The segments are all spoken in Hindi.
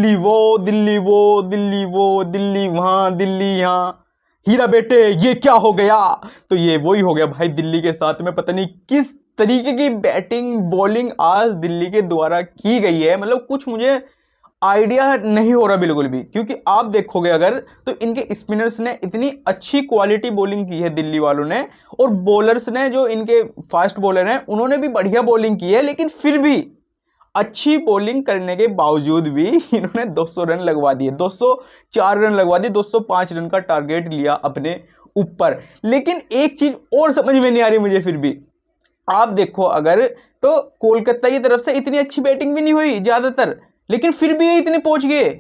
दिल्ली वो, दिल्ली वो, दिल्ली वो, दिल्ली वहाँ, दिल्ली यहाँ, हीरा बेटे ये क्या हो गया। तो ये वही हो गया भाई दिल्ली के साथ में। पता नहीं किस तरीके की बैटिंग बॉलिंग आज दिल्ली के द्वारा की गई है, मतलब कुछ मुझे आइडिया नहीं हो रहा बिल्कुल भी। क्योंकि आप देखोगे अगर तो इनके स्पिनर्स ने इतनी अच्छी क्वालिटी बॉलिंग की है दिल्ली वालों ने, और बॉलर्स ने जो इनके फास्ट बॉलर हैं उन्होंने भी बढ़िया बॉलिंग की है, लेकिन फिर भी अच्छी बॉलिंग करने के बावजूद भी इन्होंने 200 रन लगवा दिए, 204 रन लगवा दिए, 205 रन का टारगेट लिया अपने ऊपर। लेकिन एक चीज और समझ में नहीं आ रही मुझे फिर भी, आप देखो अगर तो कोलकाता की तरफ से इतनी अच्छी बैटिंग भी नहीं हुई ज्यादातर, लेकिन फिर भी ये इतने पहुंच गए।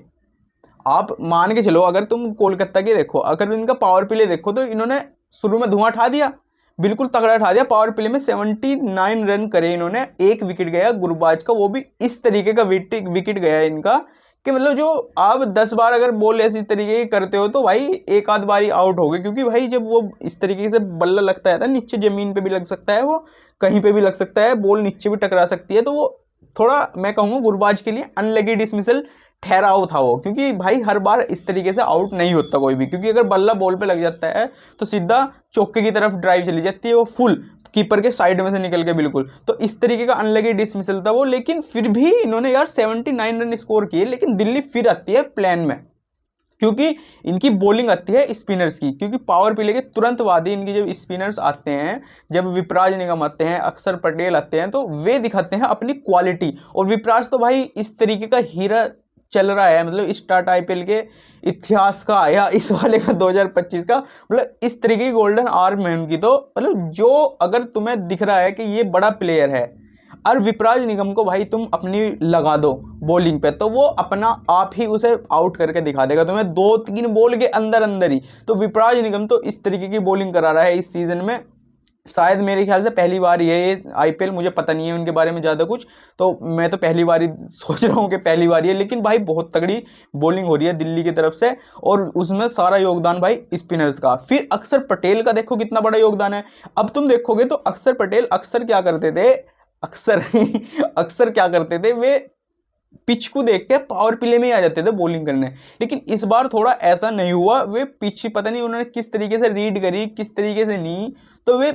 आप मान के चलो अगर तुम कोलकाता के देखो, अगर इनका पावर प्ले देखो तो इन्होंने शुरू में धुआं उठा दिया, बिल्कुल तगड़ा उठा दिया। पावर प्ले में 79 रन करे इन्होंने, एक विकेट गया गुरबाज का, वो भी इस तरीके का विकेट गया इनका कि मतलब जो आप 10 बार अगर बॉल ऐसी तरीके की करते हो तो भाई एक आध बारी आउट हो गए। क्योंकि भाई जब वो इस तरीके से बल्ला लगता है ना, नीचे जमीन पे भी लग सकता है, वो कहीं पे भी लग सकता है, बॉल नीचे भी टकरा सकती है, तो वो थोड़ा मैं कहूँगा गुरबाज के लिए अनलकी डिसमिसल ठहराव था वो। क्योंकि भाई हर बार इस तरीके से आउट नहीं होता कोई भी, क्योंकि अगर बल्ला बॉल पे लग जाता है तो सीधा चौके की तरफ ड्राइव चली जाती है, वो फुल कीपर के साइड में से निकल के बिल्कुल। तो इस तरीके का अनलकी डिसमिसल था वो। लेकिन फिर भी इन्होंने यार 79 रन स्कोर किए, लेकिन दिल्ली फिर आती है प्लान में, क्योंकि इनकी बॉलिंग आती है स्पिनर्स की। क्योंकि पावर प्ले के तुरंत बाद ही इनकी जब स्पिनर्स आते हैं, जब विपराज निगम आते हैं, अक्षर पटेल आते हैं, तो वे दिखाते हैं अपनी क्वालिटी। और विपराज तो भाई इस तरीके का हीरा चल रहा है, मतलब स्टार्ट आईपीएल के इतिहास का या इस वाले का 2025 का, मतलब इस तरीके की गोल्डन आर्म है उनकी। तो मतलब जो अगर तुम्हें दिख रहा है कि ये बड़ा प्लेयर है, और विपराज निगम को भाई तुम अपनी लगा दो बॉलिंग पे, तो वो अपना आप ही उसे आउट करके दिखा देगा तुम्हें 2-3 बॉल के अंदर अंदर ही। तो विपराज निगम तो इस तरीके की बॉलिंग करा रहा है इस सीजन में, शायद मेरे ख्याल से पहली बार ये आईपीएल, मुझे पता नहीं है उनके बारे में ज़्यादा कुछ, तो मैं तो पहली बार ही सोच रहा हूँ कि पहली बार ही है। लेकिन भाई बहुत तगड़ी बॉलिंग हो रही है दिल्ली की तरफ से, और उसमें सारा योगदान भाई स्पिनर्स का। फिर अक्षर पटेल का देखो कितना बड़ा योगदान है। अब तुम देखोगे तो अक्षर पटेल अक्सर क्या करते थे, अक्सर क्या करते थे, वे पिच को देख के पावर प्ले में ही आ जाते थे बॉलिंग करने। लेकिन इस बार थोड़ा ऐसा नहीं हुआ, वे पिच पता नहीं उन्होंने किस तरीके से रीड करी, किस तरीके से नहीं, तो वे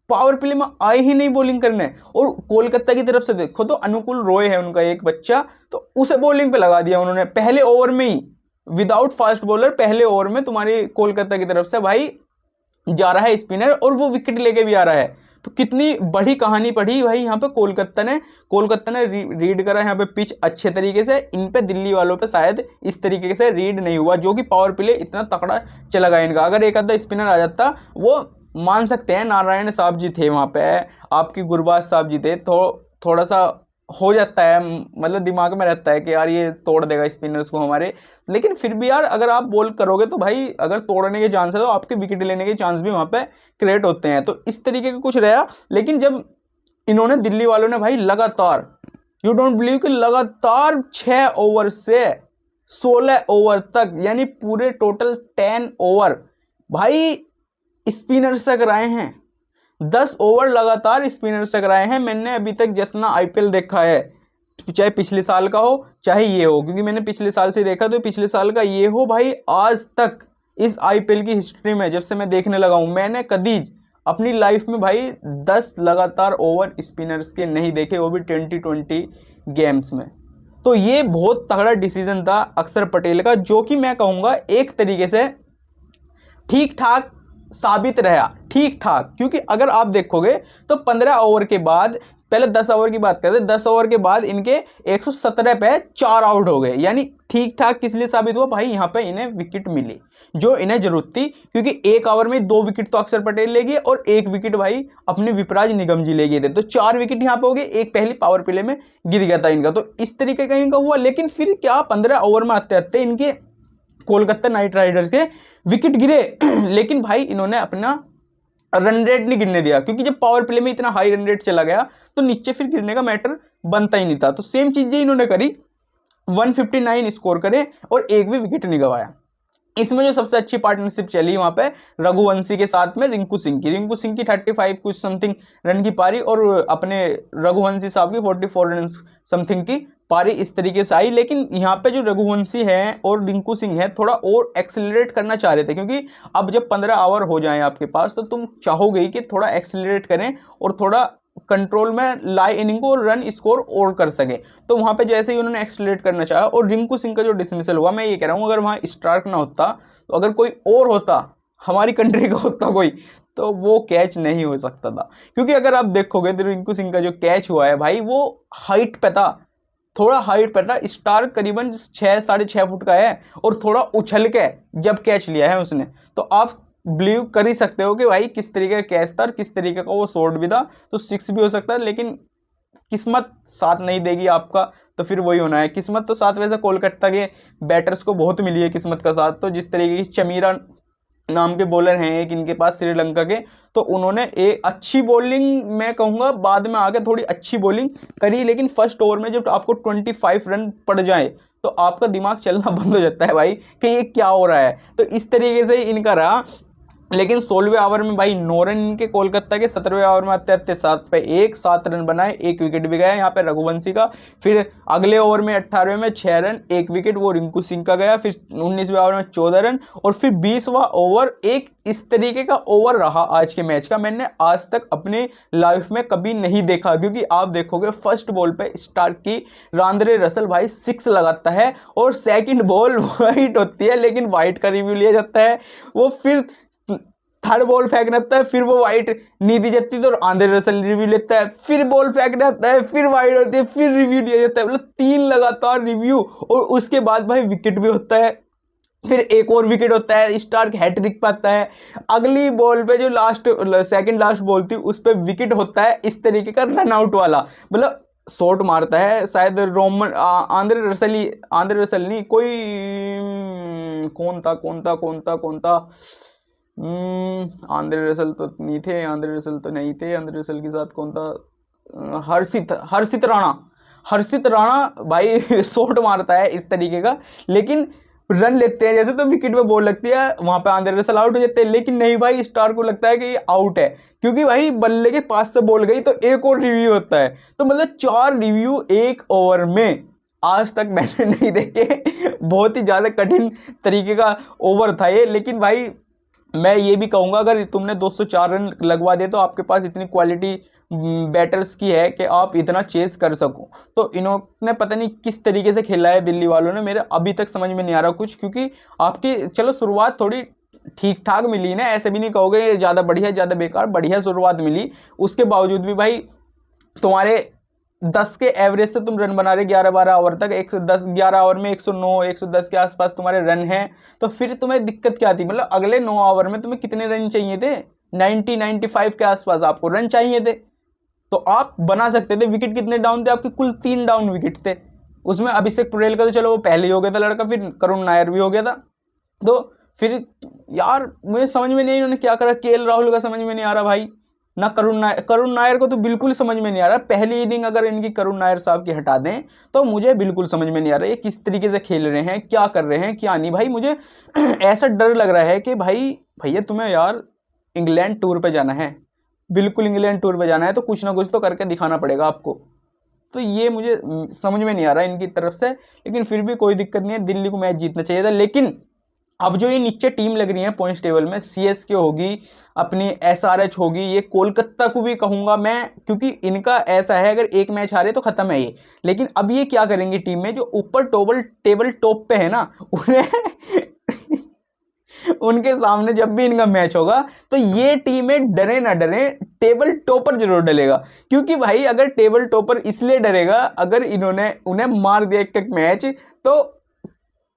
पावर प्ले में आए ही नहीं बॉलिंग करने। और कोलकाता की तरफ से देखो तो अनुकुल रॉय है उनका एक बच्चा, तो उसे बॉलिंग पे लगा दिया उन्होंने पहले ओवर में ही, विदाउट फास्ट बॉलर पहले ओवर में तुम्हारी कोलकाता की तरफ से भाई जा रहा है स्पिनर, और वो विकेट लेके भी आ रहा है। तो कितनी बड़ी कहानी पढ़ी भाई यहाँ पे कोलकाता ने रीड करा यहाँ पे पिच अच्छे तरीके से। इन पे दिल्ली वालों पे शायद इस तरीके से रीड नहीं हुआ, जो कि पावर प्ले इतना तकड़ा चला गया इनका। अगर एक आधा स्पिनर आ जाता, वो मान सकते हैं नारायण साहब जी थे वहाँ पे, आपकी गुरबाज साहब जी थे, तो थोड़ा सा हो जाता है, मतलब दिमाग में रहता है कि यार ये तोड़ देगा स्पिनर्स को हमारे। लेकिन फिर भी यार अगर आप बॉल करोगे तो भाई अगर तोड़ने के चांस है तो आपके विकेट लेने के चांस भी वहाँ पे क्रिएट होते हैं। तो इस तरीके का कुछ रहा। लेकिन जब इन्होंने दिल्ली वालों ने भाई लगातार, यू डोंट बिलीव कि लगातार 6 ओवर से 16 ओवर तक, यानी पूरे टोटल 10 ओवर भाई स्पिनर से कराए हैं, 10 ओवर लगातार स्पिनर से कराए हैं। मैंने अभी तक जितना आईपीएल देखा है, चाहे पिछले साल का हो चाहे ये हो, क्योंकि मैंने पिछले साल से देखा, तो पिछले साल का ये हो भाई, आज तक इस आईपीएल की हिस्ट्री में जब से मैं देखने लगा हूं, मैंने कभी अपनी लाइफ में भाई 10 लगातार ओवर स्पिनर्स के नहीं देखे, वो भी 2020 गेम्स में। तो ये बहुत तगड़ा डिसीजन था अक्षर पटेल का, जो कि मैं कहूँगा एक तरीके से ठीक ठाक साबित रहा, ठीक ठाक। क्योंकि अगर आप देखोगे तो 15 ओवर के बाद, पहले 10 ओवर की बात करते, 10 ओवर के बाद इनके 117 पे 4 आउट हो गए, यानी ठीक ठाक। किस लिए साबित हुआ भाई, यहाँ पे इन्हें विकेट मिली जो इन्हें जरूरत थी। क्योंकि एक ओवर में 2 विकेट तो अक्षर पटेल ले गए, और 1 विकेट भाई अपने विपराज निगम जी ले गए थे, तो 4 विकेट यहाँ पे हो गए, एक पहली पावर प्ले में गिर गया था इनका। तो इस तरीके का इनका हुआ। लेकिन फिर क्या 15 ओवर में आते आते इनके कोलकाता नाइट राइडर्स के विकेट गिरे लेकिन भाई इन्होंने अपना रन रेट नहीं गिरने दिया, क्योंकि जब पावर प्ले में इतना हाई रन रेट चला गया तो नीचे फिर गिरने का मैटर बनता ही नहीं था। तो सेम चीजें इन्होंने करी, 159 स्कोर करे और एक भी विकेट नहीं गवाया। इसमें जो सबसे अच्छी पार्टनरशिप चली वहां पे रघुवंशी के साथ में रिंकू सिंह की 35 कुछ समथिंग रन की पारी और अपने रघुवंशी साहब की 44 रन समथिंग की पारी इस तरीके से आई। लेकिन यहाँ पे जो रघुवंशी है और रिंकू सिंह है थोड़ा और एक्सेलरेट करना चाह रहे थे, क्योंकि अब जब 15 ओवर हो जाएं आपके पास तो तुम चाहोगे ही कि थोड़ा एक्सेलरेट करें और थोड़ा कंट्रोल में लाए इनिंग को और रन स्कोर और कर सके। तो वहां पे जैसे ही उन्होंने एक्सेलरेट करना चाहा और रिंकू सिंह का जो डिसमिसल हुआ, मैं ये कह रहा हूँ अगर वहां स्टार्क ना होता तो अगर कोई और होता हमारी कंट्री का होता कोई, तो वो कैच नहीं हो सकता था। क्योंकि अगर आप देखोगे तो रिंकू सिंह का जो कैच हुआ है भाई वो हाइट पे था, थोड़ा हाइट पे था। स्टार्क करीबन 6-6.5 फुट का है और थोड़ा उछल के जब कैच लिया है उसने, तो आप बिलीव कर ही सकते हो कि भाई किस तरीके का कैच था और किस तरीके का वो शॉट भी था। तो 6 भी हो सकता है, लेकिन किस्मत साथ नहीं देगी आपका, तो फिर वही होना है। किस्मत तो साथ वैसे कोलकाता के बैटर्स को बहुत मिली है किस्मत का साथ, तो जिस तरीके की चमीरा नाम के बॉलर हैं एक इनके पास श्रीलंका के, तो उन्होंने एक अच्छी बॉलिंग मैं कहूँगा बाद में आके थोड़ी अच्छी बॉलिंग करी, लेकिन फर्स्ट ओवर में जब आपको 25 रन पड़ जाए तो आपका दिमाग चलना बंद हो जाता है भाई कि ये क्या हो रहा है। तो इस तरीके से इनका रहा। लेकिन 16वें ओवर में भाई 9 रन इनके कोलकाता के, 17वें ओवर में आते 7 पे 7 रन बनाए, 1 विकेट भी गया यहाँ पे रघुवंशी का। फिर अगले ओवर में 18वें में 6 रन 1 विकेट वो रिंकू सिंह का गया। फिर 19वें ओवर में 14 रन और फिर 20वां ओवर एक इस तरीके का ओवर रहा आज के मैच का, मैंने आज तक अपने लाइफ में कभी नहीं देखा। क्योंकि आप देखोगे फर्स्ट बॉल पे स्टार्क की आंद्रे रसल भाई 6 लगाता है और सेकंड बॉल वाइट होती है, लेकिन वाइट का रिव्यू लिया जाता है। वो फिर थर्ड बॉल फेंकना होता है, फिर वो वाइट नहीं दी जाती तो आंद्रे रसल रिव्यू लेता है, फिर बॉल फेंकना होता है, फिर वाइट होती है, फिर रिव्यू लिया जाता है। मतलब 3 लगातार रिव्यू और उसके बाद भाई विकेट भी होता है, फिर एक और विकेट होता है, स्टार्क हैट्रिक पाता है। अगली बॉल पे जो सेकंड लास्ट बॉल थी उस पर विकेट होता है इस तरीके का रन आउट वाला, मतलब शॉट मारता है शायद रोमन आंद्रे रसल नहीं, कोई कौन था आंद्रे रसल तो नहीं थे, आंद्रे रसल के साथ कौन था, हर्षित राणा भाई शॉट मारता है इस तरीके का, लेकिन रन लेते हैं जैसे तो विकेट पे बॉल लगती है, वहां पे आंद्रे रसल आउट हो जाते हैं। लेकिन नहीं भाई, स्टार को लगता है कि ये आउट है, क्योंकि भाई बल्ले के पास से बॉल गई तो एक और रिव्यू होता है। तो मतलब 4 रिव्यू एक ओवर में आज तक मैंने नहीं देखे। बहुत ही ज़्यादा कठिन तरीके का ओवर था ये। लेकिन भाई मैं ये भी कहूँगा अगर तुमने 204 रन लगवा दिए तो आपके पास इतनी क्वालिटी बैटर्स की है कि आप इतना चेस कर सको। तो इन्होंने पता नहीं किस तरीके से खेला है दिल्ली वालों ने, मेरे अभी तक समझ में नहीं आ रहा कुछ। क्योंकि आपकी चलो शुरुआत थोड़ी ठीक ठाक मिली ना, ऐसे भी नहीं कहोगे ज़्यादा बढ़िया ज़्यादा बेकार, बढ़िया शुरुआत मिली। उसके बावजूद भी भाई तुम्हारे 10 के एवरेज से तुम रन बना रहे 11-12 ओवर तक, 110-11 ओवर में 109-110 के आसपास तुम्हारे रन हैं, तो फिर तुम्हें दिक्कत क्या थी? मतलब अगले 9 ओवर में तुम्हें कितने रन चाहिए थे? 90-95 के आसपास आपको रन चाहिए थे, तो आप बना सकते थे। विकेट कितने डाउन थे आपके? कुल 3 डाउन विकेट थे। उसमें अभिषेक पटेल का तो चलो वो पहले ही हो गया था लड़का, फिर करुण नायर भी हो गया था। तो फिर यार मुझे समझ में नहीं इन्होंने क्या करा। केएल राहुल का समझ में नहीं आ रहा भाई, ना करुण नायर को तो बिल्कुल समझ में नहीं आ रहा। पहली इनिंग अगर इनकी करुण नायर साहब की हटा दें तो मुझे बिल्कुल समझ में नहीं आ रहा ये किस तरीके से खेल रहे हैं, क्या कर रहे हैं क्या नहीं। भाई मुझे ऐसा डर लग रहा है कि भाई भैया तुम्हें यार इंग्लैंड टूर पे जाना है, बिल्कुल इंग्लैंड टूर पे जाना है, तो कुछ ना कुछ तो करके दिखाना पड़ेगा आपको। तो ये मुझे समझ में नहीं आ रहा इनकी तरफ से। लेकिन फिर भी कोई दिक्कत नहीं है, दिल्ली को मैच जीतना चाहिए था। लेकिन अब जो ये नीचे टीम लग रही है पॉइंट्स टेबल में, सीएसके होगी, अपनी एसआरएच होगी, ये कोलकाता को भी कहूंगा मैं, क्योंकि इनका ऐसा है अगर एक मैच हारे तो खत्म है ये। लेकिन अब ये क्या करेंगी टीम में जो ऊपर टेबल टॉप पे है ना, उन्हें उनके सामने जब भी इनका मैच होगा तो ये टीमें डरे ना डरे, टेबल टॉपर जरूर डलेगा। क्योंकि भाई अगर टेबल टॉपर इसलिए डरेगा अगर इन्होंने उन्हें मार दिया एक मैच, तो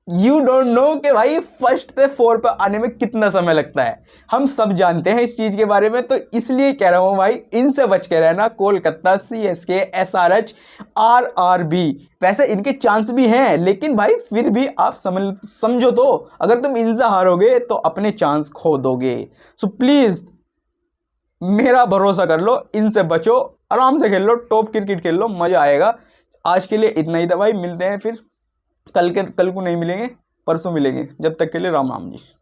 यू डोंट नो कि भाई फर्स्ट से 4 पर आने में कितना समय लगता है। हम सब जानते हैं इस चीज के बारे में, तो इसलिए कह रहा हूं भाई इनसे बच के रहना। कोलकाता, सीएसके, एसआरएच, आरआरबी, वैसे इनके चांस भी हैं, लेकिन भाई फिर भी आप समझो तो अगर तुम इनसे हारोगे तो अपने चांस खो दोगे। सो प्लीज मेरा भरोसा कर लो, इनसे बचो, आराम से खेल लो, टॉप क्रिकेट खेल लो, मजा आएगा। आज के लिए इतना ही था भाई, मिलते हैं फिर कल को नहीं मिलेंगे, परसों मिलेंगे, जब तक के लिए राम राम जी।